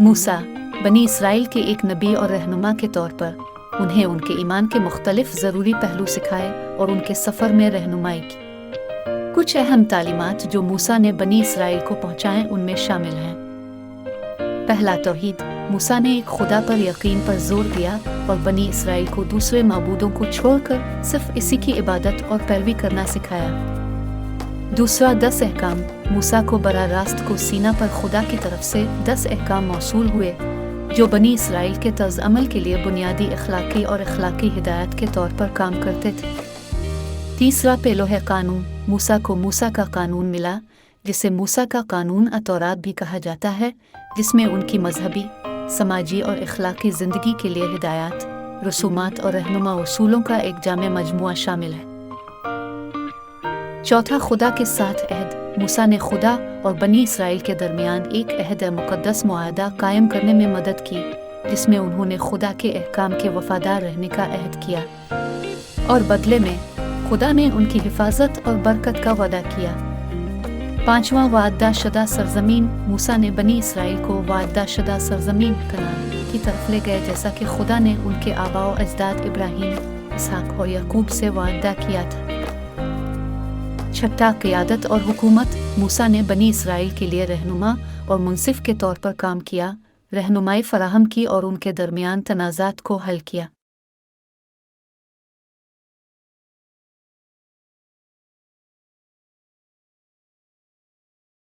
मूसा बनी इसराइल के एक नबी और रहनुमा के तौर पर उन्हें उनके ईमान के मुख्तलिफ ज़रूरी पहलू सिखाए और उनके सफ़र में रहनुमाई की। कुछ अहम तालीमात जो मूसा ने बनी इसराइल को पहुँचाएं उनमें शामिल हैं। पहला, तौहीद। मूसा ने एक खुदा पर यकीन पर जोर दिया और बनी इसराइल को दूसरे माबूदों को छोड़कर सिर्फ इसी की इबादत और पैरवी करना सिखाया। दूसरा, 10 अहकाम। मूसा को बराह रास्त को सीना पर खुदा की तरफ से 10 अहकाम मौसूल हुए जो बनी इसराइल के तर्ज अमल के लिए बुनियादी अखलाकी और अखलाकी हिदायत के तौर पर काम करते थे। तीसरा, पेलोह कानून। मूसा को मूसा का कानून मिला जिसे मूसा का कानून अतौरात भी कहा जाता है, जिसमें उनकी मजहबी, समाजी और अखलाकी ज़िंदगी के लिए हिदायत, रसूमात और रहनुमा उसूलों का एक जामे मजमुआ शामिल है। चौथा, खुदा के साथ अहद। मूसा ने खुदा और बनी इसराइल के दरमियान एक अहद मुक़द्दस मुआहदा कायम करने में मदद की, जिसमें उन्होंने खुदा के अहकाम के वफादार रहने का अहद किया और बदले में खुदा ने उनकी हिफाजत और बरकत का वादा किया। पांचवा, वादा शुदा सरजमीन। मूसा ने बनी इसराइल को वादा शुदा सरजमीन कनान की तरफ ले गए, जैसा कि खुदा ने उनके आबा व अजदाद इब्राहीम, इसहाक और याकूब से वादा किया था। छठा, क़ियादत और हुकूमत। मूसा ने बनी इसराइल के लिए रहनुमा और मुंसिफ के तौर पर काम किया, रहनुमाई फराहम की और उनके दरमियान तनाज़ात को हल किया।